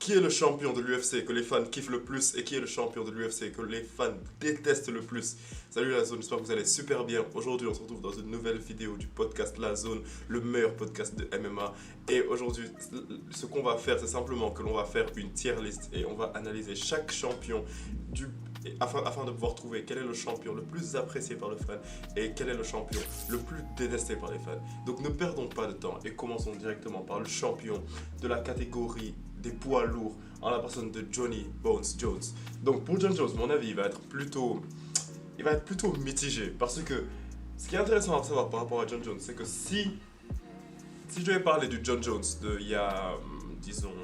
Qui est le champion de l'UFC que les fans kiffent le plus et qui est le champion de l'UFC que les fans détestent le plus? Salut la zone, j'espère que vous allez super bien. Aujourd'hui, on se retrouve dans une nouvelle vidéo du podcast La Zone, le meilleur podcast de MMA. Et aujourd'hui, ce qu'on va faire, c'est simplement que l'on va faire une tier list et on va analyser chaque champion du afin de pouvoir trouver quel est le champion le plus apprécié par les fans et quel est le champion le plus détesté par les fans. Donc ne perdons pas de temps et commençons directement par le champion de la catégorie des poids lourds en la personne de Johnny Bones Jones. Donc pour John Jones, mon avis, il va être plutôt mitigé parce que ce qui est intéressant à savoir par rapport à John Jones, c'est que si je devais parler du John Jones de il y a, disons,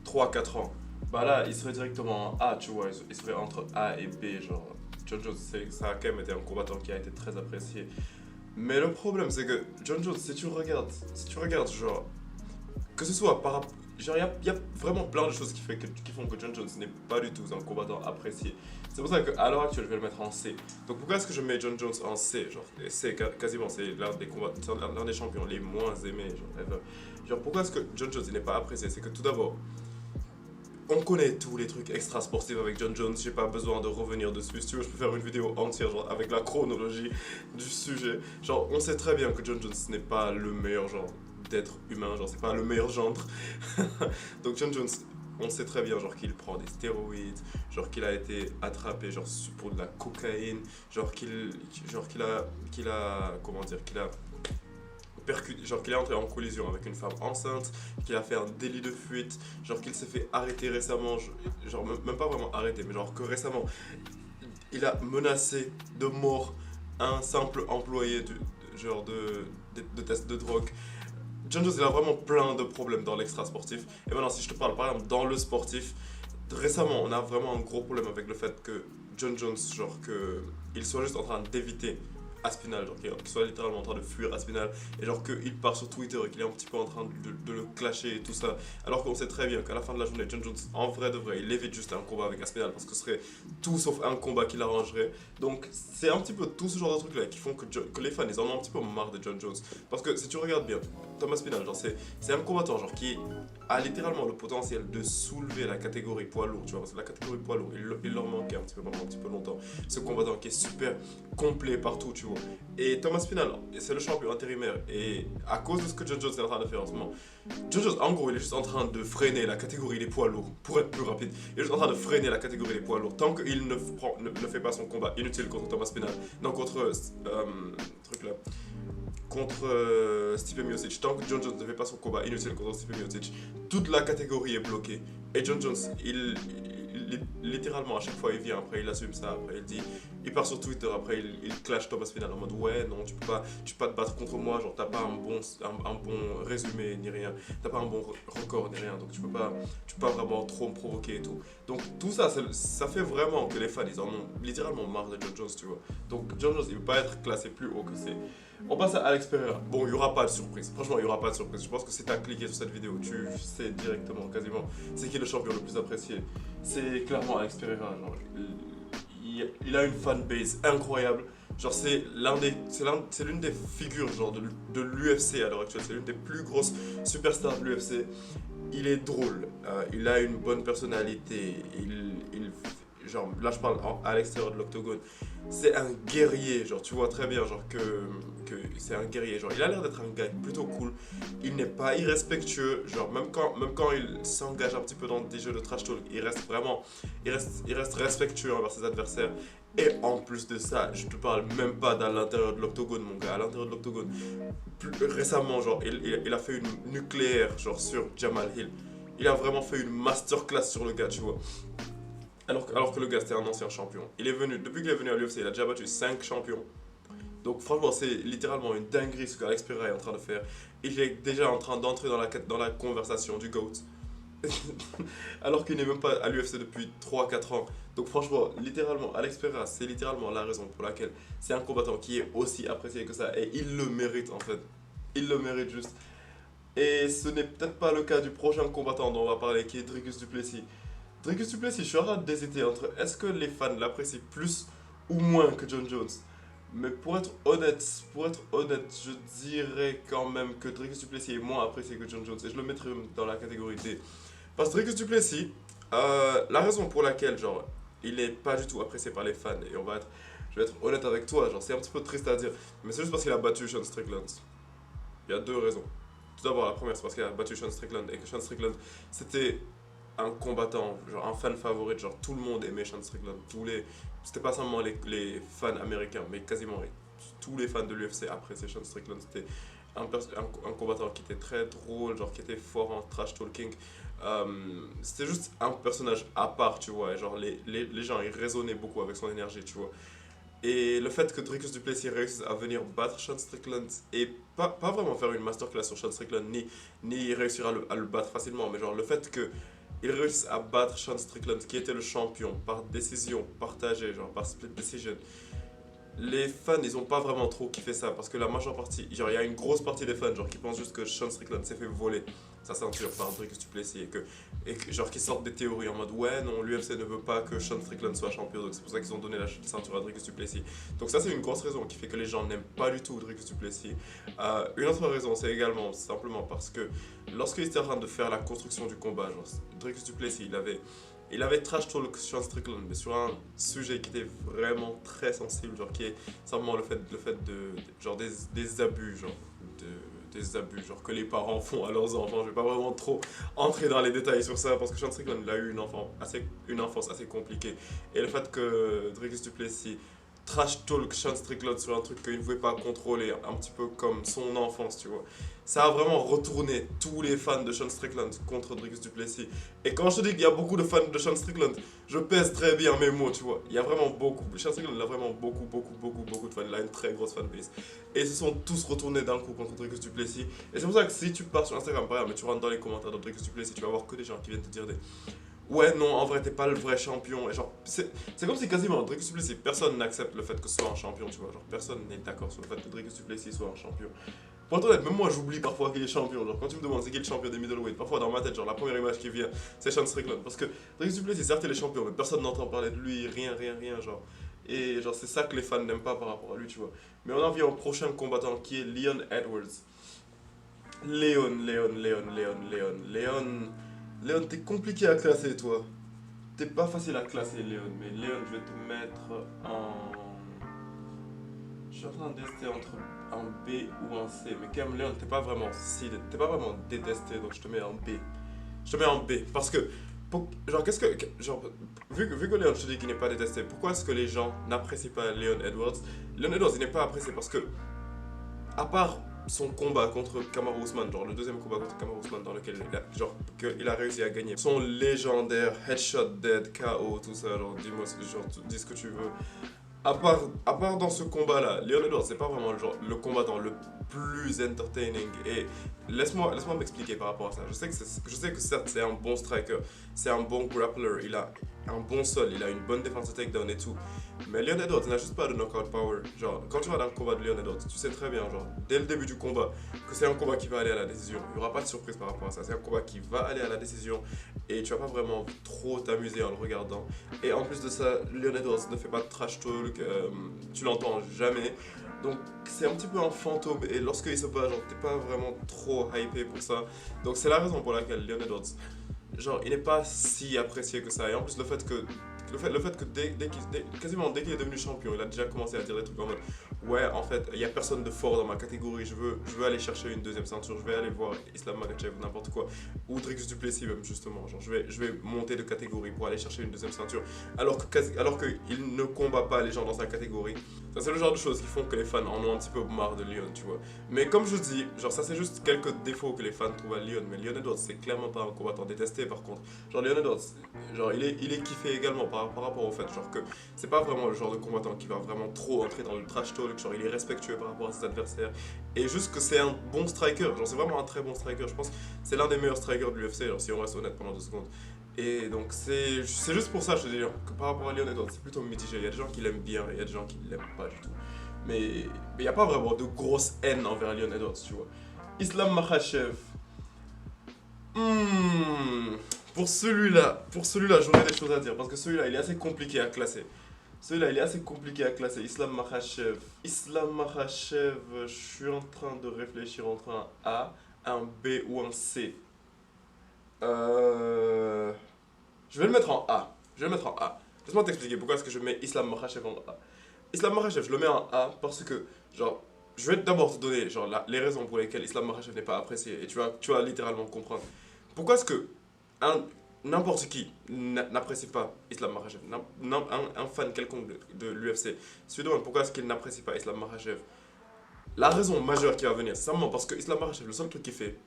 3 4 ans, bah là, il serait directement en A, tu vois, il serait entre A et B, genre. John Jones, ça a quand même été un combattant qui a été très apprécié. Mais le problème, c'est que John Jones, si tu regardes, genre, que ce soit par rapport. Genre, il y a vraiment plein de choses qui font que John Jones n'est pas du tout un combattant apprécié. C'est pour ça qu'à l'heure actuelle, je vais le mettre en C. Donc, pourquoi est-ce que je mets John Jones en C? Genre, et C, quasiment, c'est l'un des champions les moins aimés, genre, ever. Genre, pourquoi est-ce que John Jones il n'est pas apprécié? C'est que tout d'abord, on connaît tous les trucs extra sportifs avec John Jones, j'ai pas besoin de revenir dessus. Si tu veux, je peux faire une vidéo entière genre, avec la chronologie du sujet. Genre, on sait très bien que John Jones n'est pas le meilleur genre d'être humain, genre c'est pas le meilleur gendre. Donc John Jones, on sait très bien genre qu'il prend des stéroïdes, genre qu'il a été attrapé genre pour de la cocaïne, genre qu'il a comment dire, genre qu'il est entré en collision avec une femme enceinte, qu'il a fait un délit de fuite, genre qu'il s'est fait arrêter récemment, genre même pas vraiment arrêté, mais genre que récemment, il a menacé de mort un simple employé genre de test de drogue. John Jones, il a vraiment plein de problèmes dans l'extra sportif. Et maintenant, si je te parle par exemple dans le sportif, récemment, on a vraiment un gros problème avec le fait que John Jones, genre que il soit juste en train d'éviter Aspinal, genre qu'il soit littéralement en train de fuir Aspinal, et genre qu'il part sur Twitter et qu'il est un petit peu en train de le clasher et tout ça, alors qu'on sait très bien qu'à la fin de la journée, John Jones, en vrai de vrai, il évite juste un combat avec Aspinal parce que ce serait tout sauf un combat qui l'arrangerait. Donc c'est un petit peu tout ce genre de trucs là qui font que les fans ils en ont un petit peu marre de John Jones. Parce que si tu regardes bien, Thomas Aspinal, genre c'est un combattant genre qui a littéralement le potentiel de soulever la catégorie poids lourd, tu vois, parce que la catégorie poids lourd, il leur manquait un petit peu pendant un petit peu longtemps. Ce combattant qui est super complet partout, tu vois. Et Thomas Spinal, c'est le champion intérimaire. Et à cause de ce que John Jones est en train de faire en ce moment, John Jones, en gros, il est juste en train de freiner la catégorie des poids lourds pour être plus rapide. Il est juste en train de freiner la catégorie des poids lourds. Tant qu'il ne fait pas son combat inutile contre Thomas Spinal, non, truc là, contre Stipe Miocic. Tant que John Jones ne fait pas son combat inutile contre Stipe Miocic, toute la catégorie est bloquée. Et John Jones, littéralement, à chaque fois, il vient, après, il assume ça, après, il part sur Twitter, après, il clash Thomas Spinal en mode ouais, non, tu peux pas te battre contre moi, genre, t'as pas un bon résumé ni rien, t'as pas un bon record ni rien, donc tu peux pas vraiment trop me provoquer et tout. Donc, tout ça, ça fait vraiment que les fans, ils en ont littéralement marre de John Jones, tu vois. Donc, John Jones, il peut pas être classé plus haut que c'est. On passe à Alex Pereira. Bon, il n'y aura pas de surprise. Franchement, il n'y aura pas de surprise. Je pense que si tu as cliqué sur cette vidéo, tu sais directement, quasiment, c'est qui le champion le plus apprécié. C'est clairement Alex Pereira. Genre, il a une fanbase incroyable. Genre, c'est l'une des figures genre, de l'UFC à l'heure actuelle. C'est l'une des plus grosses superstars de l'UFC. Il est drôle. Il a une bonne personnalité. Genre, là, je parle à l'extérieur de l'octogone. C'est un guerrier, genre tu vois très bien genre que c'est un guerrier, genre il a l'air d'être un gars plutôt cool, il n'est pas irrespectueux, genre même quand il s'engage un petit peu dans des jeux de trash talk, il reste respectueux envers ses adversaires. Et en plus de ça, je te parle même pas dans l'intérieur de l'octogone mon gars, à l'intérieur de l'octogone, récemment genre il a fait une nucléaire genre sur Jamal Hill, il a vraiment fait une masterclass sur le gars, tu vois. Alors que le gars c'était un ancien champion. Depuis qu'il est venu à l'UFC, il a déjà battu 5 champions. Donc franchement, c'est littéralement une dinguerie ce qu'Alex Pereira est en train de faire. Il est déjà en train d'entrer dans la conversation du GOAT. Alors qu'il n'est même pas à l'UFC depuis 3 4 ans. Donc franchement, littéralement, Alex Pereira, c'est littéralement la raison pour laquelle c'est un combattant qui est aussi apprécié que ça. Et il le mérite en fait. Il le mérite juste. Et ce n'est peut-être pas le cas du prochain combattant dont on va parler, qui est Dricus du Plessis. Dricus du Plessis, je suis en train d'hésiter entre est-ce que les fans l'apprécient plus ou moins que John Jones. Mais pour être honnête, je dirais quand même que Dricus du Plessis est moins apprécié que John Jones et je le mettrais dans la catégorie D. Parce que Dricus du Plessis, la raison pour laquelle, genre, il est pas du tout apprécié par les fans, et je vais être honnête avec toi, genre, c'est un petit peu triste à dire, mais c'est juste parce qu'il a battu Sean Strickland. Il y a deux raisons. Tout d'abord, la première, c'est parce qu'il a battu Sean Strickland, et que Sean Strickland, c'était un combattant, genre un fan favori, genre tout le monde aimait Sean Strickland. C'était pas seulement les fans américains, mais quasiment tous les fans de l'UFC appréciaient Sean Strickland. C'était un combattant qui était très drôle, genre qui était fort en trash talking. C'était juste un personnage à part, tu vois. Et genre les gens, ils résonnaient beaucoup avec son énergie, tu vois. Et le fait que Dricus du Plessis réussisse à venir battre Sean Strickland et pas vraiment faire une masterclass sur Sean Strickland, ni réussir à le battre facilement, mais genre le fait que il réussisse à battre Sean Strickland, qui était le champion, par décision partagée, genre par split decision, les fans, ils ont pas vraiment trop kiffé ça parce que la majeure partie, genre il y a une grosse partie des fans genre qui pensent juste que Sean Strickland s'est fait voler sa ceinture par Dricus du Plessis et que genre qui sortent des théories en mode ouais non l'UFC ne veut pas que Sean Strickland soit champion donc c'est pour ça qu'ils ont donné la ceinture à Dricus du Plessis. Donc ça c'est une grosse raison qui fait que les gens n'aiment pas du tout Dricus du Plessis. Une autre raison c'est également simplement parce que lorsqu'il était en train de faire la construction du combat, genre Dricus du Plessis il avait trash talk Sean Strickland, mais sur un sujet qui était vraiment très sensible, genre qui est simplement le fait genre des abus, des abus, genre que les parents font à leurs enfants. Je vais pas vraiment trop entrer dans les détails sur ça parce que Sean Strickland il a eu une enfance assez compliquée. Et le fait que Dricus du Plessis trash talk Sean Strickland sur un truc qu'il ne pouvait pas contrôler, un petit peu comme son enfance, tu vois. Ça a vraiment retourné tous les fans de Sean Strickland contre Dricus du Plessis. Et quand je te dis qu'il y a beaucoup de fans de Sean Strickland, je pèse très bien mes mots, tu vois. Il y a vraiment beaucoup. Sean Strickland, il a vraiment beaucoup, beaucoup, beaucoup, beaucoup de fans. Il a une très grosse fanbase. Et ils se sont tous retournés d'un coup contre Dricus du Plessis. Et c'est pour ça que si tu pars sur Instagram, par exemple, mais tu rentres dans les commentaires de Dricus du Plessis, tu vas voir que des gens qui viennent te dire des ouais, non, en vrai, t'es pas le vrai champion. Et genre, c'est comme si quasiment Dricus du Plessis, personne n'accepte le fait que ce soit un champion, tu vois. Genre, personne n'est d'accord sur le fait que Dricus du Plessis soit un champion. Pour être honnête, même moi j'oublie parfois qu'il est champion. Genre, quand tu me demandes c'est qui le champion des middleweight, parfois dans ma tête, genre la première image qui vient, c'est Sean Strickland. Parce que Dricus du Plessis, certes, il est champion, mais personne n'entend parler de lui, rien, rien, rien, genre. Et genre, c'est ça que les fans n'aiment pas par rapport à lui, tu vois. Mais on en vient au prochain combattant qui est Leon Edwards. Léon, t'es compliqué à classer, toi. T'es pas facile à classer, Léon, mais Léon, je vais te mettre en. Je suis en train d'hésiter entre un B ou un C, mais quand même, Léon, t'es pas vraiment détesté, donc je te mets en B. Je te mets en B, parce que. Genre, qu'est-ce que. Genre, vu que Léon, je te dis qu'il n'est pas détesté, pourquoi est-ce que les gens n'apprécient pas Léon Edwards? Léon Edwards, il n'est pas apprécié parce que à part son combat contre Kamaru Usman, genre le deuxième combat contre Kamaru Usman dans lequel il a réussi à gagner, son légendaire headshot dead KO, tout ça, genre dis-moi, genre dis ce que tu veux. À part dans ce combat-là, Leon Edwards, c'est pas vraiment le combattant le plus entertaining. Et laisse-moi m'expliquer par rapport à ça. Je sais que certes, c'est un bon striker, c'est un bon grappler, il a un bon sol, il a une bonne défense de takedown et tout. Mais Leon Edwards il n'a juste pas de knockout power. Genre, quand tu vas dans le combat de Leon Edwards, tu sais très bien, genre, dès le début du combat, que c'est un combat qui va aller à la décision. Il n'y aura pas de surprise par rapport à ça. C'est un combat qui va aller à la décision et tu vas pas vraiment trop t'amuser en le regardant. Et en plus de ça, Leon Edwards ne fait pas de trash talk, tu l'entends jamais. Donc c'est un petit peu un fantôme et lorsqu'il se bat, genre t'es pas vraiment trop hypé pour ça. Donc c'est la raison pour laquelle Leon Edwards, genre il n'est pas si apprécié que ça. Et en plus le fait que quasiment dès qu'il est devenu champion, il a déjà commencé à dire des trucs en mode ouais en fait il y a personne de fort dans ma catégorie, je veux aller chercher une deuxième ceinture, je vais aller voir Islam Makhachev ou n'importe quoi, ou Dricus du Plessis même justement, genre je vais monter de catégorie pour aller chercher une deuxième ceinture alors qu'il ne combat pas les gens dans sa catégorie. Ça c'est le genre de choses qui font que les fans en ont un petit peu marre de Leon, tu vois. Mais comme je dis, genre ça c'est juste quelques défauts que les fans trouvent à Leon, mais Leon Edwards c'est clairement pas un combattant détesté par contre. Genre Leon Edwards, genre il est kiffé également par rapport au fait genre que c'est pas vraiment le genre de combattant qui va vraiment trop entrer dans le trash talk, genre il est respectueux par rapport à ses adversaires et juste que c'est un bon striker, genre c'est vraiment un très bon striker, je pense que c'est l'un des meilleurs strikers de l'UFC, genre si on reste honnête pendant 2 secondes. Et donc c'est juste pour ça je te dis genre, que par rapport à Leon Edwards c'est plutôt mitigé, il y a des gens qui l'aiment bien et il y a des gens qui l'aiment pas du tout. Mais il n'y a pas vraiment de grosse haine envers Leon Edwards, tu vois. Islam Makhachev. Hmm, pour celui-là, j'aurais des choses à dire parce que celui-là, il est assez compliqué à classer. Celui-là, il est assez compliqué à classer. Islam Makhachev. Islam Makhachev, je suis en train de réfléchir entre un A, un B ou un C. Euh, Je vais le mettre en A. Je vais le mettre en A. Laisse-moi t'expliquer pourquoi est-ce que je mets Islam Makhachev en A. Islam Makhachev, je le mets en A parce que, genre, je vais d'abord te donner genre, les raisons pour lesquelles Islam Makhachev n'est pas apprécié et tu vas littéralement comprendre. Pourquoi est-ce que un, n'importe qui n'apprécie pas Islam Makhachev, un fan quelconque de l'UFC, se demande pourquoi est-ce qu'il n'apprécie pas Islam Makhachev. La raison majeure qui va venir, c'est simplement parce que Islam Makhachev, le seul truc qu'il fait,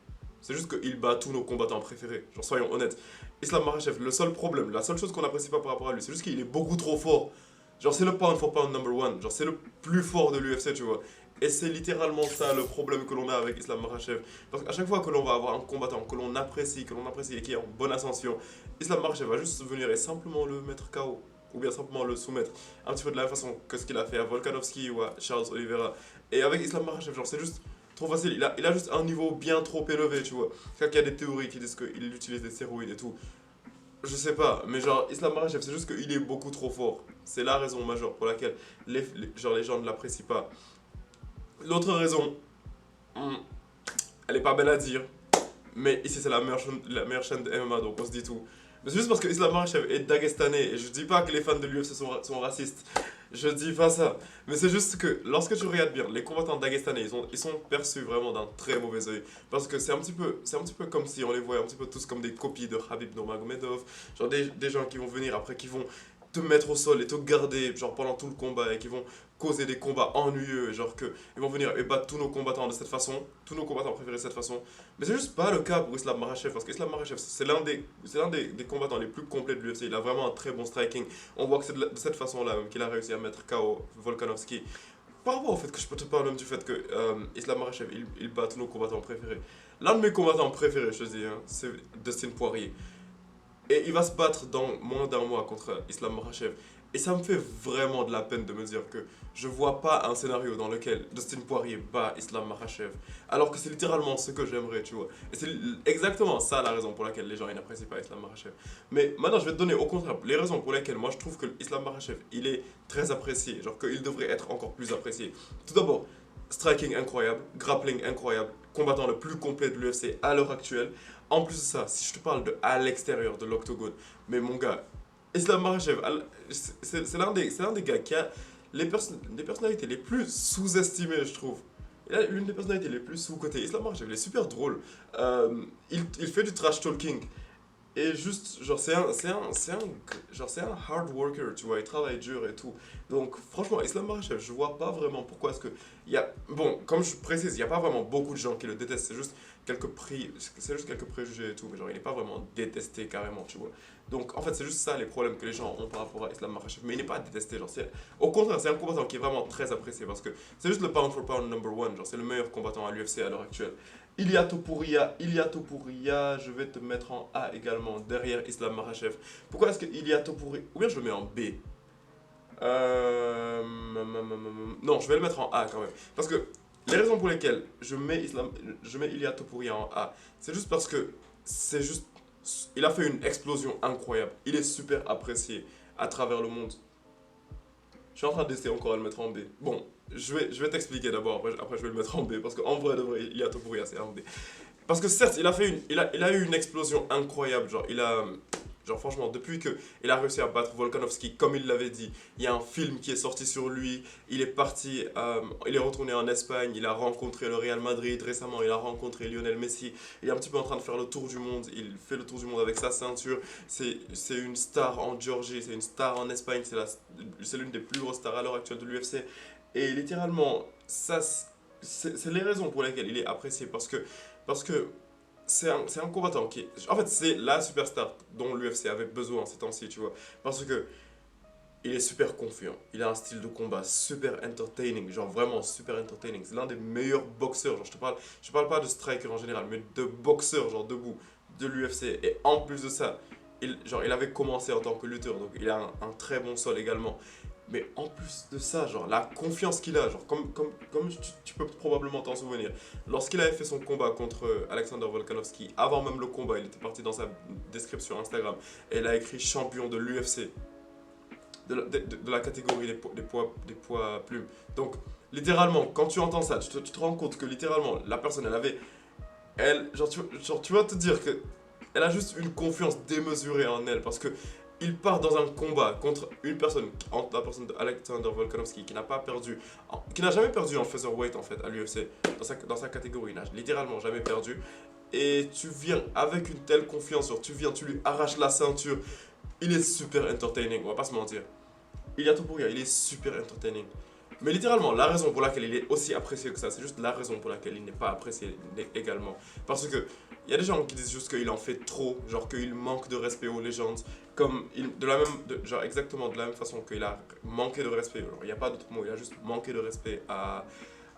c'est juste qu'il bat tous nos combattants préférés. Genre, soyons honnêtes. Islam Makhachev, le seul problème, la seule chose qu'on n'apprécie pas par rapport à lui, c'est juste qu'il est beaucoup trop fort. Genre, c'est le pound for pound number one. Genre, c'est le plus fort de l'UFC, tu vois. Et c'est littéralement ça le problème que l'on a avec Islam Makhachev. Parce qu'à chaque fois que l'on va avoir un combattant que l'on apprécie et qui est en bonne ascension, Islam Makhachev va juste venir et simplement le mettre KO. Ou bien simplement le soumettre. Un petit peu de la même façon que ce qu'il a fait à Volkanovski ou à Charles Oliveira. Et avec Islam Makhachev, genre, c'est juste trop facile. Il a juste un niveau bien trop élevé, tu vois. C'est qu'il y a des théories qui disent qu'il utilise des stéroïdes et tout. Je sais pas, mais genre, Islam Makhachev, c'est juste qu'il est beaucoup trop fort. C'est la raison majeure pour laquelle genre, les gens ne l'apprécient pas. L'autre raison, hmm, elle est pas belle à dire, mais ici c'est la meilleure chaîne de MMA, donc on se dit tout. Mais c'est juste parce que Islam Makhachev est dagestanais, et je dis pas que les fans de l'UFC sont racistes, je dis pas ça. Mais c'est juste que lorsque tu regardes bien, les combattants dagestanais, ils sont perçus vraiment d'un très mauvais oeil. Parce que c'est un petit peu comme si on les voyait un petit peu tous comme des copies de Khabib Nurmagomedov, genre des gens qui vont venir après, qui vont te mettre au sol et te garder genre pendant tout le combat et qui vont causer des combats ennuyeux, genre que ils vont venir et battre tous nos combattants de cette façon, tous nos combattants préférés de cette façon. Mais c'est juste pas le cas pour Islam Makhachev parce qu'Islam Makhachev c'est l'un des combattants les plus complets de l'UFC. Il a vraiment un très bon striking. On voit que c'est de cette façon-là même qu'il a réussi à mettre KO Volkanovski. Par rapport au fait que je peux te parler même du fait que Islam Makhachev il bat tous nos combattants préférés. L'un de mes combattants préférés, je te dis, hein, c'est Dustin Poirier. Et il va se battre dans moins d'un mois contre Islam Makhachev. Et ça me fait vraiment de la peine de me dire que je vois pas un scénario dans lequel Dustin Poirier bat Islam Makhachev. Alors que c'est littéralement ce que j'aimerais, tu vois. Et c'est exactement ça la raison pour laquelle les gens ils n'apprécient pas Islam Makhachev. Mais maintenant, je vais te donner au contraire les raisons pour lesquelles moi je trouve que Islam Makhachev il est très apprécié. Genre qu'il devrait être encore plus apprécié. Tout d'abord, striking incroyable, grappling incroyable, combattant le plus complet de l'UFC à l'heure actuelle. En plus de ça, si je te parle de à l'extérieur de l'octogone, mais mon gars, Islam Makhachev, c'est l'un des gars qui a les personnalités les plus sous-estimées, je trouve. Il a l'une des personnalités les plus sous-cotées. Islam Makhachev, il est super drôle. Il fait du trash talking. Et juste, genre, c'est un hard worker, tu vois, il travaille dur et tout. Donc, franchement, Islam Makhachev, je vois pas vraiment pourquoi est-ce que. Bon, comme je précise, il n'y a pas vraiment beaucoup de gens qui le détestent, c'est juste quelques préjugés et tout, mais genre, il n'est pas vraiment détesté carrément, tu vois. Donc, en fait, c'est juste ça les problèmes que les gens ont par rapport à Islam Makhachev, mais il n'est pas détesté, genre, au contraire, c'est un combattant qui est vraiment très apprécié parce que c'est juste le pound for pound number one, genre, c'est le meilleur combattant à l'UFC à l'heure actuelle. Ilia Topuria, je vais te mettre en A également, derrière Islam Makhachev. Pourquoi est-ce que Ilia Topuria. Ou bien je le mets en B. Non, je vais le mettre en A quand même. Parce que les raisons pour lesquelles je mets Ilia Topuria en A, c'est juste parce que c'est juste. Il a fait une explosion incroyable. Il est super apprécié à travers le monde. Je suis en train d'essayer encore à le mettre en B. Bon, je vais t'expliquer d'abord, après je vais le mettre en B, parce qu'en vrai, de vrai, Ilia Topuria, c'est en B. Parce que certes, il a eu une explosion incroyable. Genre franchement, depuis que il a réussi à battre Volkanovski, comme il l'avait dit, il y a un film qui est sorti sur lui. Il est parti, il est retourné en Espagne, il a rencontré le Real Madrid récemment, il a rencontré Lionel Messi. Il est un petit peu en train de faire le tour du monde. Il fait le tour du monde avec sa ceinture. C'est une star en Géorgie, c'est une star en Espagne. C'est l'une des plus grosses stars à l'heure actuelle de l'UFC. Et littéralement, ça, c'est les raisons pour lesquelles il est apprécié. Parce que c'est un combattant qui. En fait, c'est la superstar dont l'UFC avait besoin ces temps-ci, tu vois. Parce que il est super confiant. Il a un style de combat super entertaining, genre vraiment super entertaining. C'est l'un des meilleurs boxeurs. Genre, je te parle pas de striker en général, mais de boxeur, genre debout, de l'UFC. Et en plus de ça, il avait commencé en tant que lutteur, donc il a un très bon sol également. Mais en plus de ça, genre la confiance qu'il a, genre comme tu peux probablement t'en souvenir, lorsqu'il avait fait son combat contre Alexander Volkanovski, avant même le combat, il était parti dans sa description Instagram et il a écrit champion de l'UFC, de la catégorie des poids plumes. Donc littéralement, quand tu entends ça, tu te rends compte que littéralement la personne, elle avait, genre tu vas te dire que elle a juste une confiance démesurée en elle parce que il part dans un combat contre une personne, entre la personne d'Alexander Volkanovski, qui n'a pas perdu, qui n'a jamais perdu en featherweight en fait à l'UFC, dans sa catégorie, il n'a littéralement jamais perdu. Et tu viens avec une telle confiance, genre, tu lui arraches la ceinture, il est super entertaining, on va pas se mentir. Ilia Topuria, il est super entertaining. Mais littéralement, la raison pour laquelle il est aussi apprécié que ça, c'est juste la raison pour laquelle il n'est pas apprécié également. Parce que il y a des gens qui disent juste qu'il en fait trop, genre qu'il manque de respect aux légendes, comme genre exactement de la même façon qu'il a manqué de respect. Il n'y a pas d'autre mot, il a juste manqué de respect à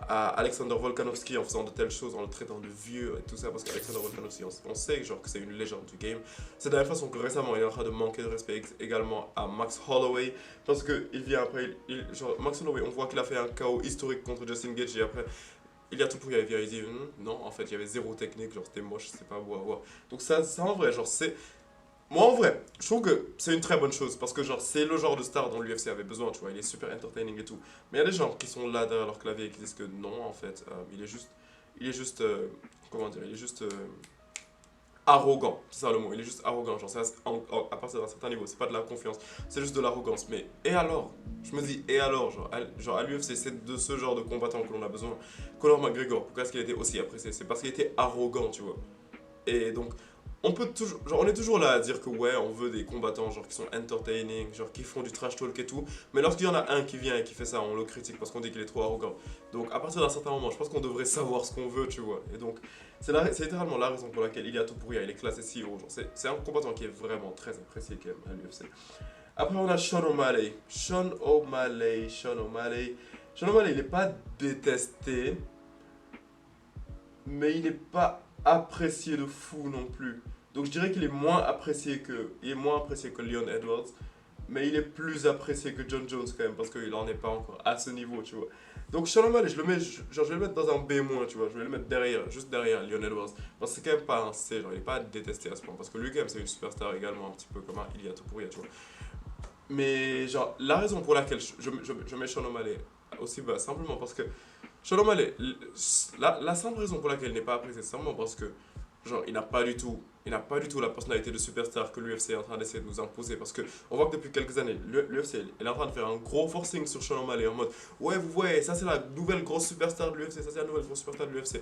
Alexander Volkanovski en faisant de telles choses, en le traitant de vieux et tout ça, parce qu'Alexander Volkanovski, on sait genre, que c'est une légende du game. C'est de la même façon que récemment, il est en train de manquer de respect également à Max Holloway, parce qu'il vient après, genre, Max Holloway, on voit qu'il a fait un KO historique contre Justin Gaethje, et après, il y a tout pour y vient, il dit non, en fait, il y avait zéro technique, genre, c'était moche, c'est pas beau à voir. Donc ça en vrai, genre, c'est... Moi, en vrai, je trouve que c'est une très bonne chose parce que genre c'est le genre de star dont l'UFC avait besoin, tu vois, il est super entertaining et tout. Mais il y a des gens qui sont là derrière leur clavier et qui disent que non, en fait, il est juste, comment dire, il est juste arrogant, c'est ça le mot, il est juste arrogant, genre à partir d'un certain niveau, c'est pas de la confiance, c'est juste de l'arrogance. Mais et alors? Je me dis, et alors, genre à l'UFC, c'est de ce genre de combattant que l'on a besoin. Conor McGregor, pourquoi est-ce qu'il a été aussi apprécié? C'est parce qu'il était arrogant, tu vois. Et donc, on peut toujours, genre, on est toujours là à dire que ouais, on veut des combattants genre qui sont entertaining, genre qui font du trash talk et tout. Mais lorsqu'il y en a un qui vient et qui fait ça, on le critique parce qu'on dit qu'il est trop arrogant. Donc à partir d'un certain moment, je pense qu'on devrait savoir ce qu'on veut, tu vois. Et donc c'est littéralement la raison pour laquelle Ilia Topuria il est classé si haut. Genre, c'est un combattant qui est vraiment très apprécié quand même à l'UFC. Après on a Sean O'Malley. Sean O'Malley, il n'est pas détesté, mais il n'est pas apprécié de fou non plus. Donc je dirais qu'il est il est moins apprécié que Leon Edwards, mais il est plus apprécié que John Jones quand même parce qu'il en est pas encore à ce niveau, tu vois. Donc Sean O'Malley, je vais le mettre dans un B-, tu vois, je vais le mettre derrière, juste derrière Leon Edwards, parce que c'est quand même pas un C, genre il est pas détesté à ce point, parce que lui quand même c'est une superstar également un petit peu comme un Ilia Topuria, tu vois. Mais genre la raison pour laquelle je mets Sean O'Malley aussi bas, simplement parce que Sean O'Malley, la simple raison pour laquelle il n'est pas apprécié, c'est simplement parce que genre, il n'a pas du tout la personnalité de superstar que l'UFC est en train d'essayer de nous imposer. Parce que on voit que depuis quelques années, l'UFC est en train de faire un gros forcing sur Sean O'Malley en mode ouais, vous voyez, ça c'est la nouvelle grosse superstar de l'UFC, ça c'est la nouvelle grosse superstar de l'UFC.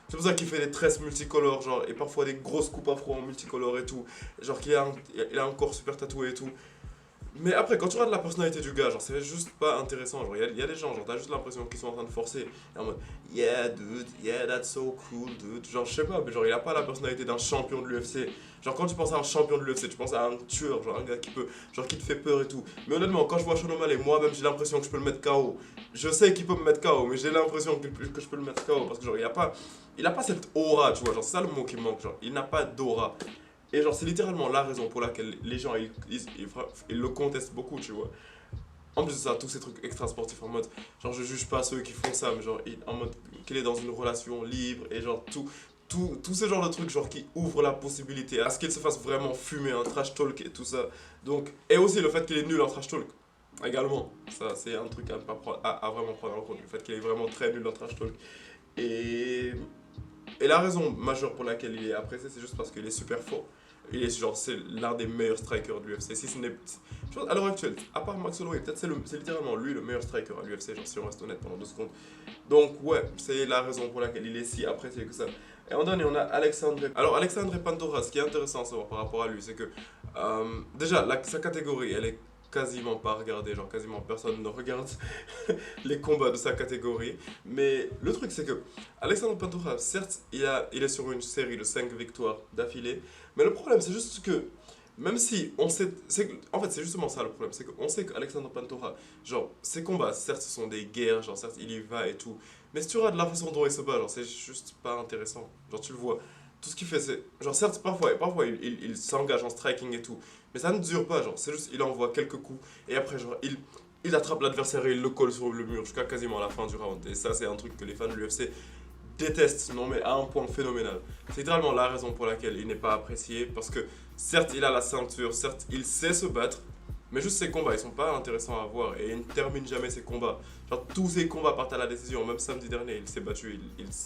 C'est pour ça qu'il fait des tresses multicolores, genre, et parfois des grosses coupes afro en multicolores et tout. Genre, il a un corps super tatoué et tout. Mais après, quand tu regardes la personnalité du gars, genre, c'est juste pas intéressant. Genre, il y a des gens, genre, t'as juste l'impression qu'ils sont en train de forcer. Et en mode, yeah, dude, yeah, that's so cool, dude. Genre, je sais pas, mais genre, il a pas la personnalité d'un champion de l'UFC. Genre, quand tu penses à un champion de l'UFC, tu penses à un tueur, genre, un gars qui te fait peur et tout. Mais honnêtement, quand je vois Sean O'Malley, moi-même, j'ai l'impression que je peux le mettre KO. Je sais qu'il peut me mettre KO, mais j'ai l'impression que je peux le mettre KO. Parce que, genre, il a pas cette aura, tu vois. Genre, c'est ça le mot qui me manque. Genre, il n'a pas d'aura. Et genre, c'est littéralement la raison pour laquelle les gens, ils le contestent beaucoup, tu vois. En plus de ça, tous ces trucs extra sportifs en mode, genre, je juge pas ceux qui font ça, mais genre, en mode, qu'il est dans une relation libre, et genre, tout ce genre de trucs, genre, qui ouvrent la possibilité à ce qu'il se fasse vraiment fumer un trash talk et tout ça. Donc, et aussi le fait qu'il est nul en trash talk, également. Ça, c'est un truc à, ne pas prendre, à vraiment prendre en compte, le fait qu'il est vraiment très nul en trash talk. Et et la raison majeure pour laquelle il est apprécié, c'est juste parce qu'il est super fort. Il est genre, c'est l'un des meilleurs strikers de l'UFC. Si ce n'est, je pense, à l'heure actuelle, à part Max Holloway, peut-être c'est littéralement lui le meilleur striker à l'UFC, genre si on reste honnête pendant 2 secondes. Donc ouais, c'est la raison pour laquelle il est si apprécié que ça. Et en dernier, on a Alexandre. Alors Alexandre Pantoja, ce qui est intéressant à savoir par rapport à lui, c'est que déjà sa catégorie, elle est quasiment pas regardée, genre quasiment personne ne regarde les combats de sa catégorie. Mais le truc c'est que Alexandre Pantoja, certes, il est sur une série de 5 victoires d'affilée, mais le problème c'est juste que même si on sait, en fait c'est justement ça le problème, c'est qu'on sait qu'Alexandre Pantoja, genre ses combats, certes ce sont des guerres, genre certes il y va et tout, mais si tu regardes la façon dont il se bat, genre c'est juste pas intéressant, genre tu le vois. Tout ce qu'il fait, c'est. Genre, certes, parfois il s'engage en striking et tout. Mais ça ne dure pas, genre. C'est juste, il envoie quelques coups. Et après, genre, il attrape l'adversaire et il le colle sur le mur jusqu'à quasiment la fin du round. Et ça, c'est un truc que les fans de l'UFC détestent, non, mais à un point phénoménal. C'est littéralement la raison pour laquelle il n'est pas apprécié. Parce que, certes, il a la ceinture, certes, il sait se battre. Mais juste ces combats, ils sont pas intéressants à voir et il ne termine jamais ses combats. Genre tous ses combats partent à la décision. Même samedi dernier, il s'est battu,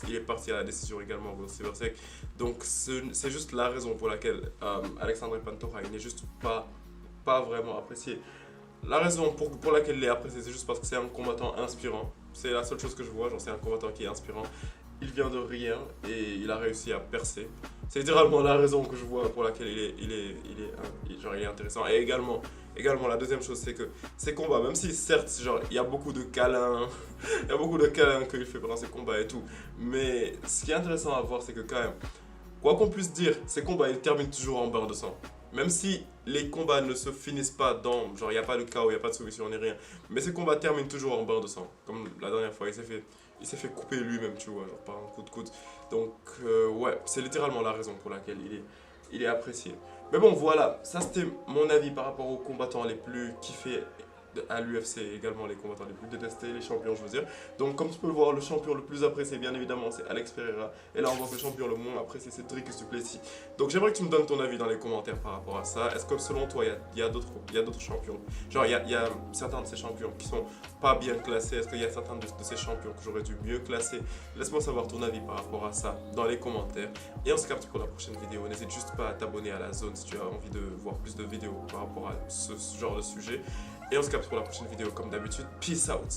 il est parti à la décision également contre Cybersec. Donc c'est juste la raison pour laquelle Alexandre Pantoja, il n'est juste pas vraiment apprécié. La raison pour laquelle il est apprécié, c'est juste parce que c'est un combattant inspirant. C'est la seule chose que je vois, genre c'est un combattant qui est inspirant. Il vient de rien et il a réussi à percer. C'est littéralement la raison que je vois pour laquelle genre, il est intéressant. Et également, la deuxième chose, c'est que ses combats, même si certes, genre, il y a beaucoup de câlins, il y a beaucoup de câlins qu'il fait pendant ses combats et tout, mais ce qui est intéressant à voir, c'est que quand même, quoi qu'on puisse dire, ces combats, ils terminent toujours en barre de sang. Même si les combats ne se finissent pas dans, genre il n'y a pas de chaos, il n'y a pas de solution ni rien, mais ces combats terminent toujours en barre de sang. Comme la dernière fois, il s'est fait couper lui-même, tu vois, genre par un coup de coude. Donc ouais, c'est littéralement la raison pour laquelle il est apprécié. Mais bon, voilà, ça c'était mon avis par rapport aux combattants les plus kiffés à l'UFC, également les combattants les plus détestés, les champions, je veux dire. Donc, comme tu peux le voir, le champion le plus apprécié, bien évidemment, c'est Alex Pereira. Et là, on voit que le champion le moins apprécié, c'est Dricus du Plessis. Donc, j'aimerais que tu me donnes ton avis dans les commentaires par rapport à ça. Est-ce que selon toi, il y a d'autres champions? Genre, il y a certains de ces champions qui sont pas bien classés. Est-ce qu'il y a certains de ces champions que j'aurais dû mieux classer? Laisse-moi savoir ton avis par rapport à ça dans les commentaires. Et on se capte pour la prochaine vidéo. N'hésite juste pas à t'abonner à la zone si tu as envie de voir plus de vidéos par rapport à ce genre de sujet. Et on se capte pour la prochaine vidéo comme d'habitude. Peace out.